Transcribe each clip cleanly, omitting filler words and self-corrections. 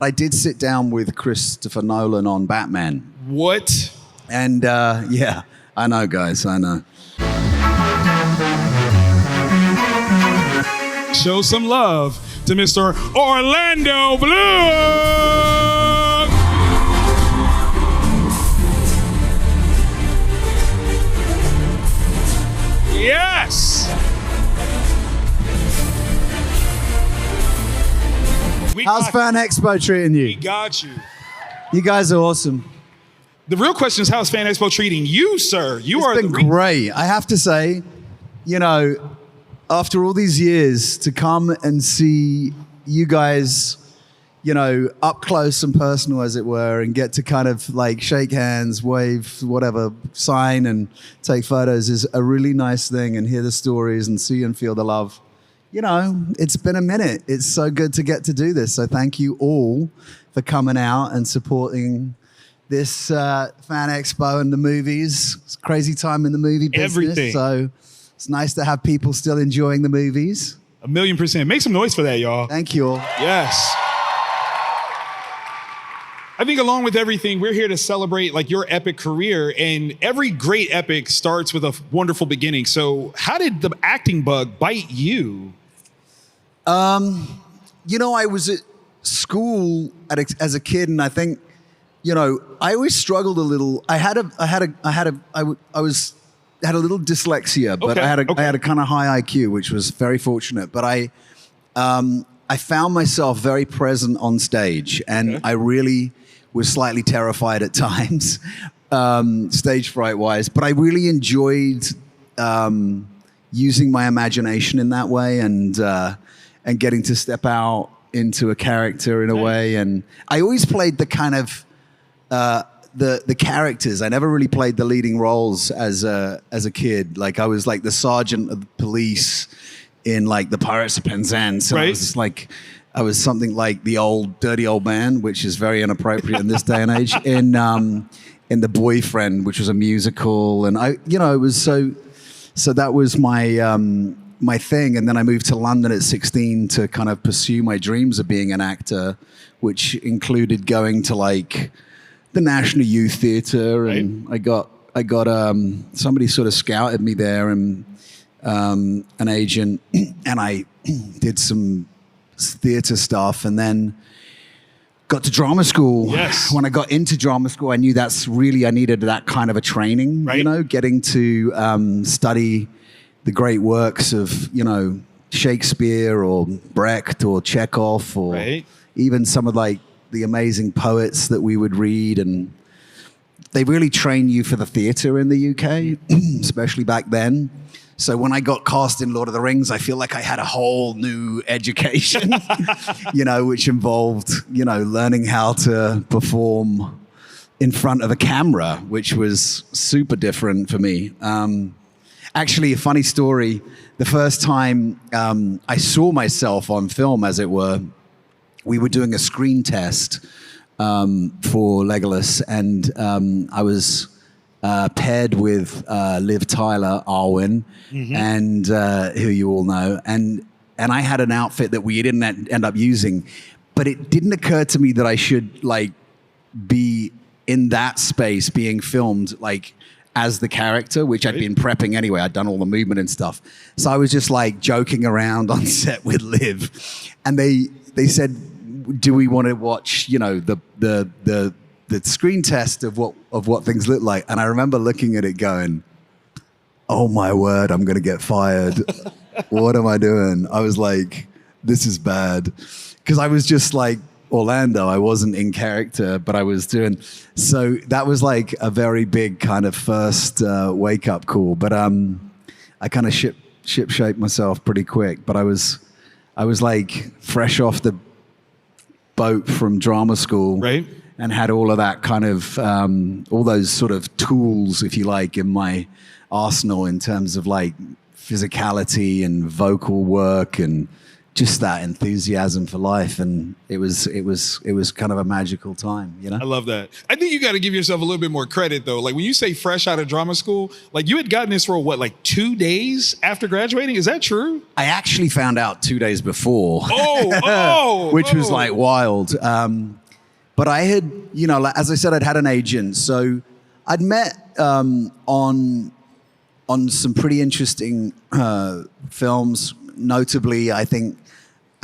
I did sit down with Christopher Nolan on Batman. What? And yeah, I know, guys, I know. Show some love to Mr. Orlando Bloom. Yes. How's Fan Expo treating you? We got you. You guys are awesome. The real question is, how's Fan Expo treating you, sir? It's been great. I have to say, you know, after all these years, to come and see you guys, you know, up close and personal, as it were, and get to kind of like shake hands, wave, whatever, sign and take photos is a really nice thing, and hear the stories and see and feel the love. You know, it's been a minute. It's so good to get to do this. So thank you all for coming out and supporting this Fan Expo and the movies. It's a crazy time in the movie business. Everything. So it's nice to have people still enjoying the movies. 1,000,000%. Make some noise for that, y'all. Thank you all. Yes. I think along with everything, we're here to celebrate like your epic career, and every great epic starts with a wonderful beginning. So how did the acting bug bite you? You know, I was at school as a kid, and I think, you know, I always struggled a little. I had a little dyslexia, but Okay, I had okay. a kind of high IQ, which was very fortunate. But I found myself very present on stage, and Okay. I really was slightly terrified at times, stage fright wise. But I really enjoyed using my imagination in that way, and getting to step out into a character in a way. And I always played the kind of the characters. I never really played the leading roles as a kid. Like I was like the sergeant of the police in like the Pirates of Penzance. Right. I was something like the dirty old man, which is very inappropriate in this day and age. In The Boyfriend, which was a musical, and it was so that was my thing. And then I moved to London at 16 to kind of pursue my dreams of being an actor, which included going to like the National Youth Theatre, and I got somebody sort of scouted me there, and an agent, and I did some theatre stuff, and then got to drama school. Yes. When I got into drama school, I knew I needed that kind of a training, Right. you know, getting to study the great works of, you know, Shakespeare or Brecht or Chekhov, or Right. even some of like the amazing poets that we would read. And they really train you for the theatre in the UK, especially back then. So when I got cast in Lord of the Rings, I feel like I had a whole new education, you know, which involved, you know, learning how to perform in front of a camera, which was super different for me. Actually, a funny story, the first time I saw myself on film, as it were, we were doing a screen test for Legolas, and I was paired with Liv Tyler, Arwen, and who you all know, and I had an outfit that we didn't end up using, but it didn't occur to me that I should like be in that space being filmed like as the character, which I'd been prepping anyway. I'd done all the movement and stuff. So I was just like joking around on set with Liv, and they said, do we want to watch, you know, the screen test of what things look like? And I remember looking at it going, oh my word, I'm going to get fired. What am I doing? I was like, this is bad. Because I was just like Orlando. I wasn't in character, but I was doing. So that was like a very big kind of first wake up call. But I kind of ship shaped myself pretty quick. But I was like fresh off the boat from drama school. Right. And had all of that kind of, all those sort of tools, if you like, in my arsenal in terms of like physicality and vocal work and just that enthusiasm for life, and it was kind of a magical time, you know. I love that. I think you got to give yourself a little bit more credit though. Like when you say fresh out of drama school, like you had gotten this role what, like 2 days after graduating? Is that true? I actually found out 2 days before. Which was like wild. But I had, you know, like, as I said, I'd had an agent, so I'd met on some pretty interesting films. Notably, I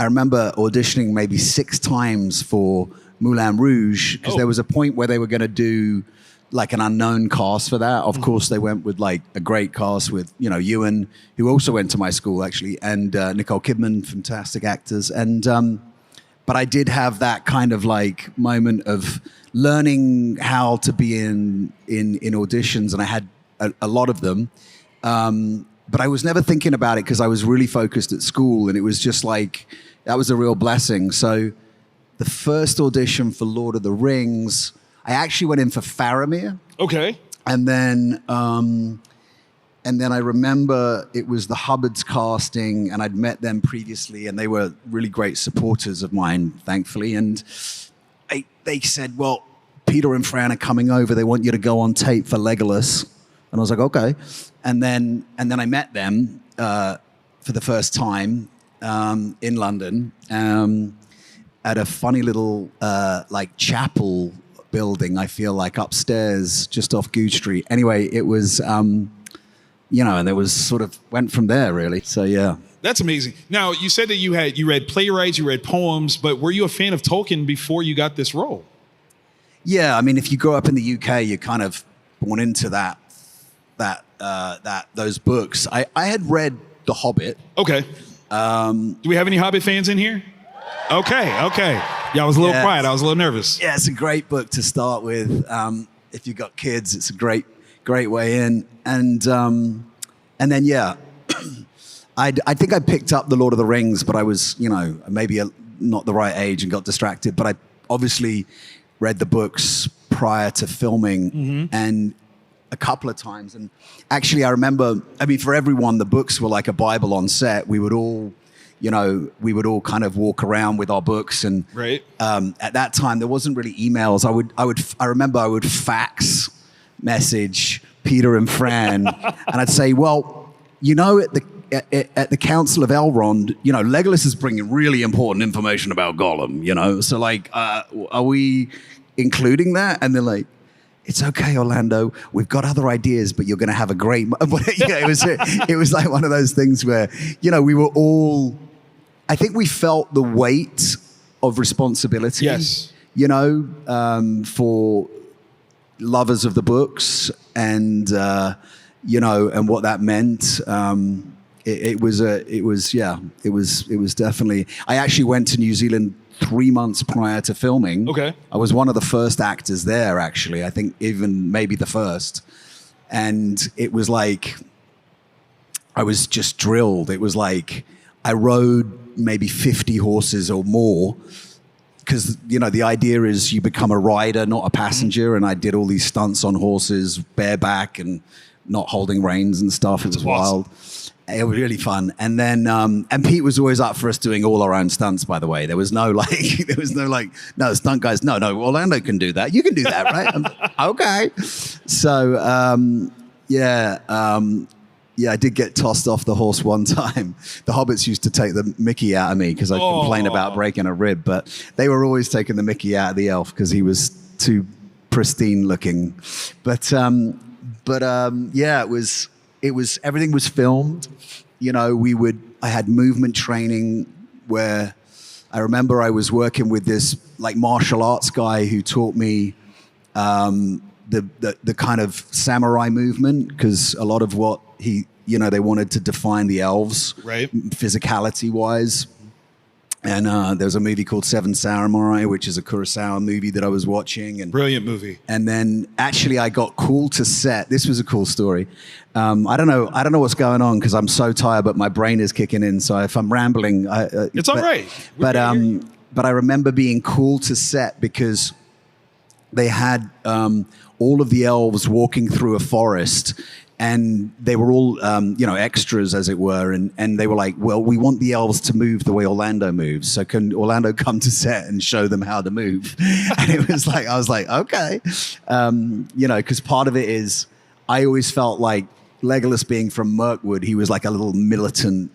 remember auditioning maybe 6 times for Moulin Rouge, because there was a point where they were going to do like an unknown cast for that. Of course, they went with like a great cast with, you know, Ewan, who also went to my school actually, and Nicole Kidman, fantastic actors. And but I did have that kind of like moment of learning how to be in auditions, and I had a lot of them. But I was never thinking about it because I was really focused at school, and it was just like, that was a real blessing. So the first audition for Lord of the Rings, I actually went in for Faramir. Okay. And then I remember it was the hobbits casting, and I'd met them previously, and they were really great supporters of mine, thankfully. And they said, well, Peter and Fran are coming over. They want you to go on tape for Legolas. And I was like, okay. And then I met them for the first time in London at a funny little like chapel building, I feel like, upstairs just off Goose Street. Anyway, it was, you know, and it was sort of went from there, really. So, yeah. That's amazing. Now, you said that you read playwrights, you read poems, but were you a fan of Tolkien before you got this role? Yeah, I mean, if you grow up in the UK, you're kind of born into those books. I had read The Hobbit. Okay. Do we have any Hobbit fans in here? Okay. Yeah, I was a little quiet. I was a little nervous. Yeah, it's a great book to start with. If you've got kids, it's a great way in. And then, yeah, I think I picked up The Lord of the Rings, but I was, you know, maybe not the right age and got distracted. But I obviously read the books prior to filming, and a couple of times. And actually, I remember, I mean, for everyone, the books were like a Bible on set. We would all, you know, kind of walk around with our books. And right. At that time, there wasn't really emails. I remember I would fax message Peter and Fran, and I'd say, well, you know, at the Council of Elrond, you know, Legolas is bringing really important information about Gollum, you know, so like, are we including that? And they're like, it's okay, Orlando. We've got other ideas, but you're going to have a great. It was like one of those things where, you know, we were all. I think we felt the weight of responsibility. Yes. You know, for lovers of the books, and you know, and what that meant. It was definitely. I actually went to New Zealand 3 months prior to filming. Okay. I was one of the first actors there, actually. I think even maybe the first. And it was like, I was just drilled. It was like, I rode maybe 50 horses or more, because, you know, the idea is you become a rider, not a passenger. And I did all these stunts on horses, bareback and not holding reins and stuff. It was wild. It was really fun. And then, and Pete was always up for us doing all our own stunts, by the way. There was no no, stunt guys. No, Orlando can do that. You can do that, right? Okay. So, I did get tossed off the horse one time. The hobbits used to take the mickey out of me because I complained about breaking a rib, but they were always taking the mickey out of the elf because he was too pristine looking. But it was everything was filmed. You know, I had movement training where I remember I was working with this like martial arts guy who taught me the kind of samurai movement, because a lot of what they wanted to define the elves, right, physicality wise. And there was a movie called Seven Samurai, which is a Kurosawa movie that I was watching. And brilliant movie. And then actually I got called to set. This was a cool story. I don't know what's going on because I'm so tired, but my brain is kicking in. So if I'm rambling, it's all right. But I remember being called to set because they had all of the elves walking through a forest, and they were all, extras, as it were. And they were like, well, we want the elves to move the way Orlando moves. So can Orlando come to set and show them how to move? And it was like, I was like, okay. Because part of it is, I always felt like Legolas being from Mirkwood, he was like a little militant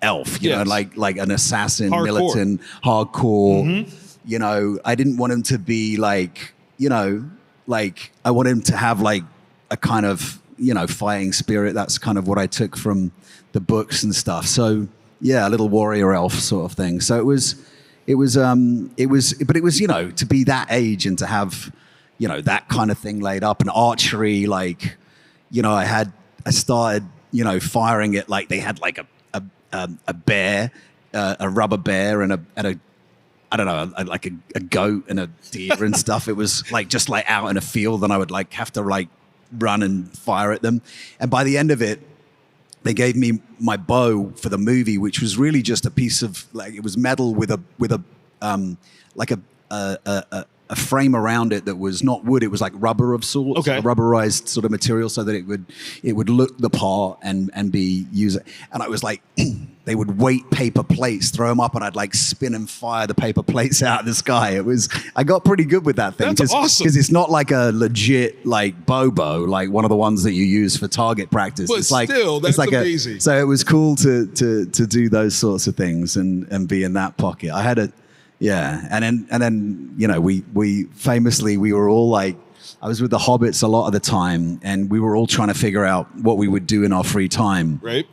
elf, you know, like an assassin, hardcore. Militant, hardcore. I didn't want him to be like, I wanted him to have like a kind of, fighting spirit. That's kind of what I took from the books and stuff. So yeah, a little warrior elf sort of thing. So it was, to be that age and to have, that kind of thing laid up, and archery, like, I started, firing it like they had like a bear, a rubber bear, and a I don't know, like a goat and a deer and stuff. It was like just like out in a field, and I would like have to like run and fire at them. And by the end of it, they gave me my bow for the movie, which was really just a piece of like, it was metal with a frame around it that was not wood. It was like rubber of sorts, a rubberized sort of material, so that it would look the part and be user. And I was like, they would weight paper plates, throw them up, and I'd like spin and fire the paper plates out of the sky. I got pretty good with that thing. That's awesome. Because it's not like a legit like bow, like one of the ones that you use for target practice. But it's like, still, that's like amazing. So it was cool to do those sorts of things and be in that pocket. I had and then we famously, we were all like, I was with the hobbits a lot of the time, and we were all trying to figure out what we would do in our free time. Right.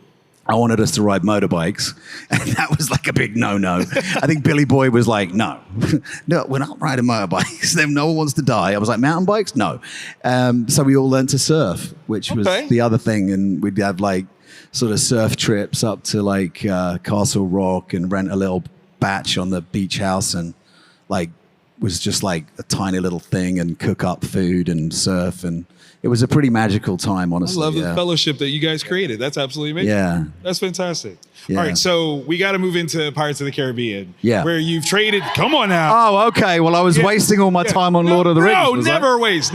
I wanted us to ride motorbikes, and that was like a big no-no. I think Billy Boy was like, no, we're not riding motorbikes. Then no one wants to die. I was like, mountain bikes? No. So we all learned to surf, which was the other thing, and we'd have like sort of surf trips up to like Castle Rock and rent a little batch on the beach house, and like was just like a tiny little thing, and cook up food and surf, and it was a pretty magical time, honestly. I love the fellowship that you guys created. That's absolutely amazing. Yeah. That's fantastic. Yeah. All right, so we got to move into Pirates of the Caribbean. Yeah. Where you've traded. Come on now. Oh, okay. Well, I was wasting all my time on Lord of the Rings. No, never waste.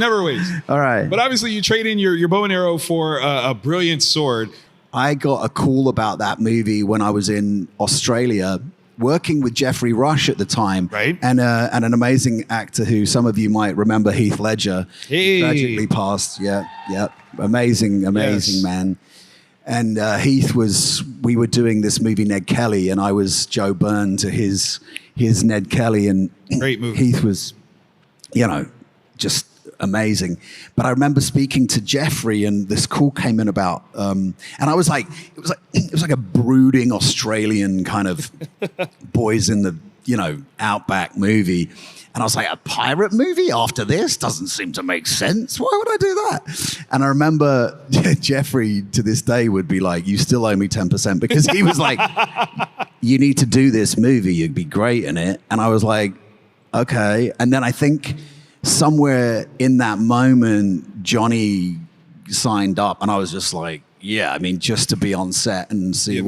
All right. But obviously, you trade in your bow and arrow for a brilliant sword. I got a call about that movie when I was in Australia, working with Jeffrey Rush at the time, right? And an amazing actor who some of you might remember, Heath Ledger, tragically passed. Yeah, amazing man. And we were doing this movie Ned Kelly, and I was Joe Byrne to his Ned Kelly, and great movie. Heath was, just amazing. But I remember speaking to Jeffrey, and this call came in about, and I was like, it was like a brooding Australian kind of boys in the, outback movie. And I was like, a pirate movie after this doesn't seem to make sense. Why would I do that? And I remember Jeffrey to this day would be like, you still owe me 10%, because he was like, you need to do this movie. You'd be great in it. And I was like, okay. And then I think somewhere in that moment, Johnny signed up, and I was just like, yeah, I mean, just to be on set and see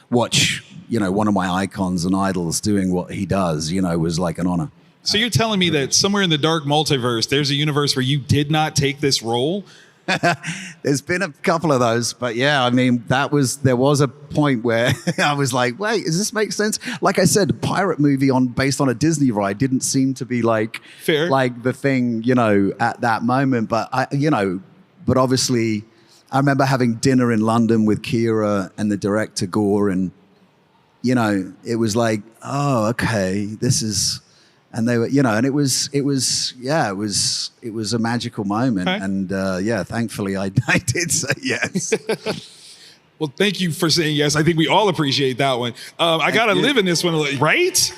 watch, one of my icons and idols doing what he does, was like an honor. So you're telling me that somewhere in the dark multiverse, there's a universe where you did not take this role? There's been a couple of those, but yeah, I mean, there was a point where I was like, wait, does this make sense? Like I said, a pirate movie based on a Disney ride didn't seem to be like fair, like the thing, at that moment. But but obviously I remember having dinner in London with Kira and the director Gore, and it was like, oh, okay, this is. And they were, and it was a magical moment. Okay. And thankfully I did say yes. Well, thank you for saying yes. I think we all appreciate that one. I got to live in this one, right?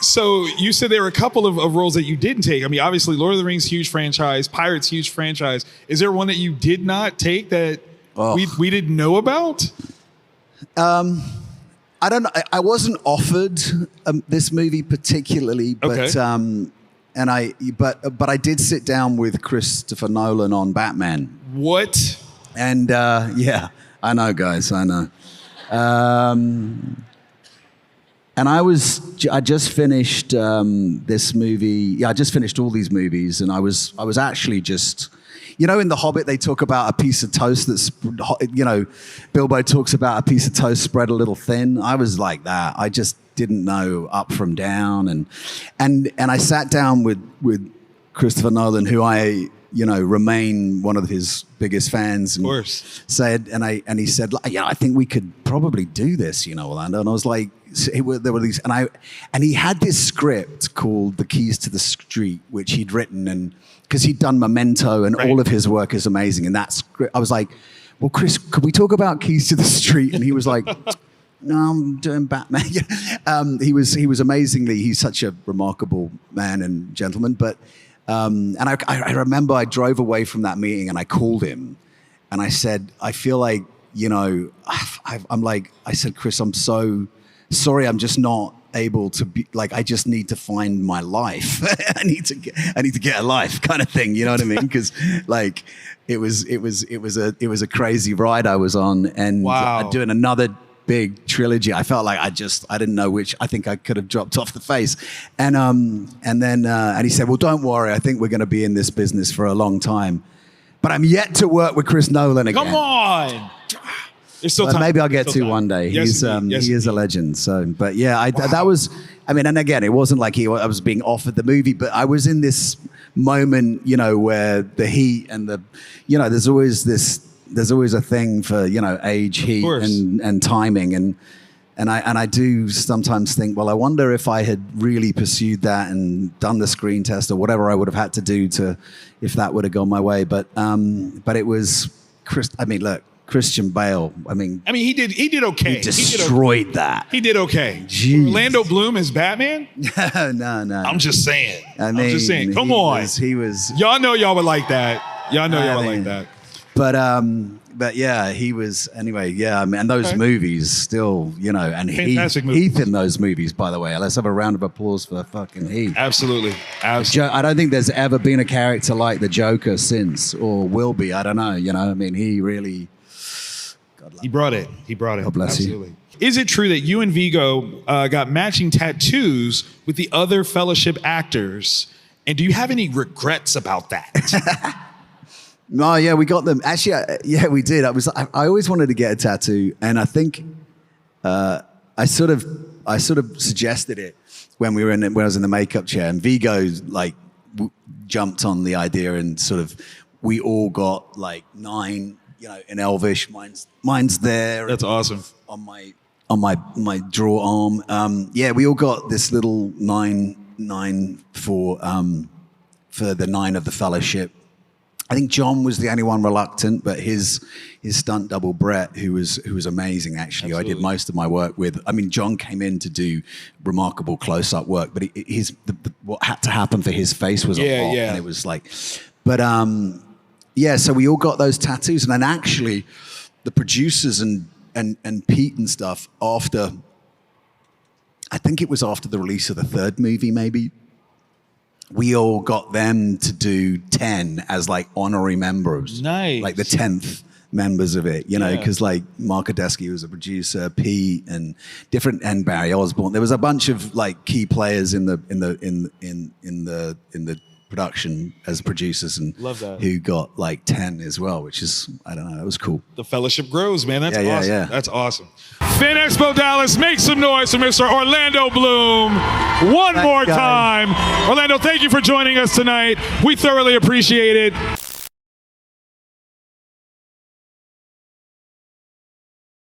So you said there were a couple of roles that you didn't take. I mean, obviously Lord of the Rings, huge franchise, Pirates, huge franchise. Is there one that you did not take that we didn't know about? I don't know. I wasn't offered this movie particularly, but but I did sit down with Christopher Nolan on Batman. What? And I know, guys. I know. And I just finished this movie. Yeah, I just finished all these movies, and I was actually just, you know, in The Hobbit they talk about a piece of toast that's, you know, Bilbo talks about a piece of toast spread a little thin. I was like that. I just didn't know up from down, and I sat down with Christopher Nolan, who I, you know, remain one of his biggest fans. And of course. And he said, yeah, I think we could probably do this, you know, Orlando. And I was like, there were these, and he had this script called The Keys to the Street, which he'd written, and because he'd done Memento, and all of his work is amazing. And that script, I was like, well, Chris, could we talk about Keys to the Street? And he was like, no, I'm doing Batman. He was amazingly, he's such a remarkable man and gentleman. But and I remember I drove away from that meeting and I called him and I said, I feel like, you know, I said, Chris, I'm so sorry, I'm just not able to be, like, I just need to find my life. I need to get a life, kind of thing. You know what I mean? Because like it was a crazy ride I was on, and doing another big trilogy. I felt like I didn't know which. I think I could have dropped off the face. And then he said, well, don't worry. I think we're going to be in this business for a long time. But I'm yet to work with Chris Nolan again. Come on. There's still time. Maybe I'll get to one day. Yes, he is a legend. So, but yeah, that was, I mean, and again, it wasn't like I was being offered the movie, but I was in this moment, you know, where the heat and the, you know, there's always a thing for, you know, age, heat and timing. And I do sometimes think, well, I wonder if I had really pursued that and done the screen test or whatever I would have had to do if that would have gone my way. But it was Christian Bale. I mean, he did okay. He destroyed that. He did okay. Jeez. Orlando Bloom as Batman? No. I'm just saying. I'm just saying. Come on. He was. Y'all know y'all would like that. Y'all would like that. But yeah, he was, anyway, yeah, I mean, and those movies still, you know, and Heath in those movies, by the way. Let's have a round of applause for fucking Heath. Absolutely. I don't think there's ever been a character like the Joker since, or will be, I don't know, you know, I mean, he really... He brought it. God bless Absolutely. you. Is it true that you and Vigo got matching tattoos with the other Fellowship actors? And do you have any regrets about that? No, yeah, we got them. Actually, yeah, we did. I always wanted to get a tattoo, and I think I sort of suggested it when I was in the makeup chair, and Vigo like jumped on the idea, and sort of we all got like 9, you know, in Elvish. Mine's there. That's awesome. On my draw arm. Yeah, we all got this little 9 for the 9 of the Fellowship. I think John was the only one reluctant, but his stunt double Brett, who was amazing actually. Absolutely. I did most of my work with. I mean, John came in to do remarkable close-up work, but what had to happen for his face was a lot, and it was like, but yeah. So we all got those tattoos, and then actually, the producers and Pete and stuff after. I think it was after the release of the 3rd movie, maybe. We all got them to do 10 as like honorary members. Nice. Like the 10th members of it, you know, because like Mark Odesky was a producer, Pete and Barry Osborne. There was a bunch of like key players in the production as producers, and love that. Who got like 10 as well, which is, I don't know, that was cool. The Fellowship grows, man. That's awesome. Yeah. That's awesome. FAN EXPO Dallas, make some noise for Mr. Orlando Bloom. One more time. Orlando, thank you for joining us tonight. We thoroughly appreciate it.